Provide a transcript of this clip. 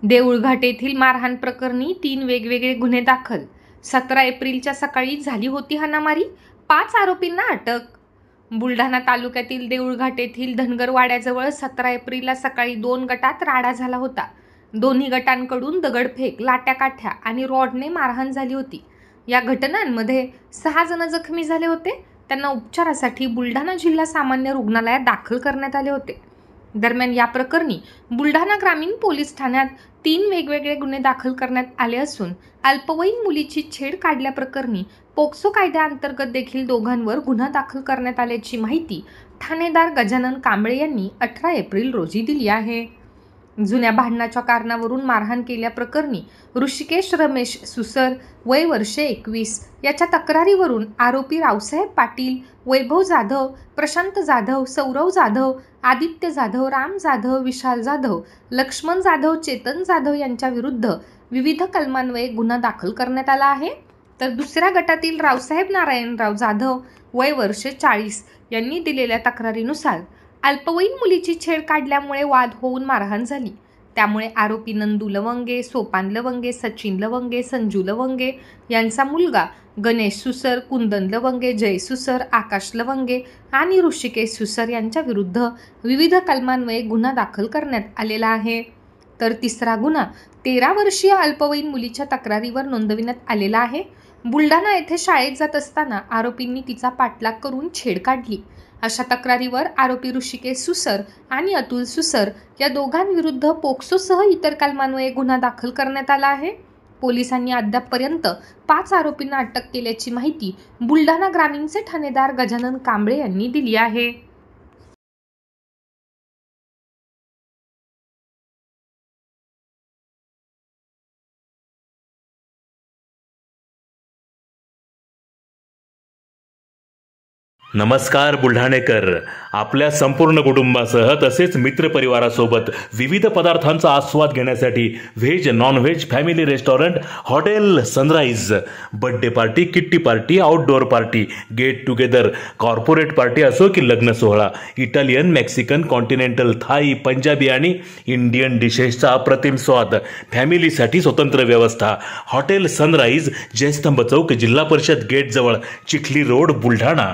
देऊळघाट येथील मारहाण प्रकरणी 3 वेगवेगळे गुन्हे दाखल। 17 एप्रिलच्या सकाळी झाली होती हाणामारी, 5 आरोपींना अटक। बुलढाणा तालुक्यातील देऊळघाट येथील धनगरवाड्याजवळ 17 एप्रिलला सकाळी 2 गटात राडा झाला होता। दोन्ही गटांकडून दगडफेक, लाट्याकाठ्या आणि रॉडने मारहाण झाली होती। या घटनांमध्ये 6 जण जखमी झाले होते। त्यांना उपचारासाठी बुलढाणा जिल्हा सामान्य रुग्णालयात दाखल करण्यात आले होते। दरम्यान या प्रकरणी बुलढाणा ग्रामीण पोलीस ठाण्यात 3 वेगवेगळे गुन्हे दाखल करण्यात आले असून अल्पवयीन मुलीची छेड काढल्याप्रकरणी पोक्सो कायद्याअंतर्गत देखील दोघांवर गुन्हा दाखल करण्यात आल्याची माहिती ठाणेदार गजानन कांबळे यांनी 18 एप्रिल रोजी दिली आहे। जुन्या भांडणाच्या कारणावरून मारहाण केल्याप्रकरणी ऋषिकेश रमेश सुसर वय वर्षे 21 याच्या तक्रारीवरून आरोपी रावसाहेब पाटील, वैभव जाधव, प्रशांत जाधव, सौरव जाधव, आदित्य जाधव, राम जाधव, विशाल जाधव, लक्ष्मण जाधव, चेतन जाधव यांच्या विरुद्ध विविध कलमान्वये गुन्हा दाखल करण्यात आला आहे। तर दुसऱ्या गटातील रावसाहेब नारायणराव जाधव वय वर्षे 40 यांनी दिलेल्या तक्रारीनुसार अल्पवयीन मुलीची छेड काढल्यामुळे वाद होऊन मारहाण झाली। त्यामुळे आरोपी नंदू लवंगे, सोपान लवंगे, सचिन लवंगे, संजू लवंगे यांचा मुलगा गणेश सुसर, कुंदन लवंगे, जय सुसर, आकाश लवंगे आणि ऋषिकेश सुसर यांच्या विरुद्ध विविध कलमान्वये गुन्हा दाखल करण्यात आलेला आहे। तर तिसरा गुन्हा 13 वर्षीय अल्पवयीन मुलीच्या तक्रारीवर नोंदविण्यात आलेला आहे। बुलढाणा येथे शाळेत जात असताना आरोपींनी तिचा पाठलाग करून छेड काढली। अशा तक्रारीवर आरोपी ऋषिकेश सुसर आणि अतुल सुसर या दोघांविरुद्ध पोक्सोसह इतर कलमान्वये गुन्हा दाखल करण्यात आला आहे। पोलिसांनी अद्यापपर्यंत 5 आरोपींना अटक केल्याची माहिती बुलढाणा ग्रामीणचे ठाणेदार गजानन कांबळे यांनी दिली आहे। नमस्कार बुलढाणेकर, आपल्या संपूर्ण कुटुंबासह तसेच मित्रपरिवारासोबत विविध पदार्थांचा आस्वाद घेण्यासाठी veg non veg family restaurant hotel Sunrise birthday party, kitty party, outdoor party, get together, corporate party असो की लग्न सोहळा, Italian, Mexican, continental, Thai, Punjabi आणि इंडियन डिशेसचा अप्रतिम स्वाद, फॅमिलीसाठी स्वतंत्र व्यवस्था। हॉटेल सनराइज, जयस्तंभ चौक, जिल्हा परिषद गेट जवळ, चिखली रोड, बुलढाणा।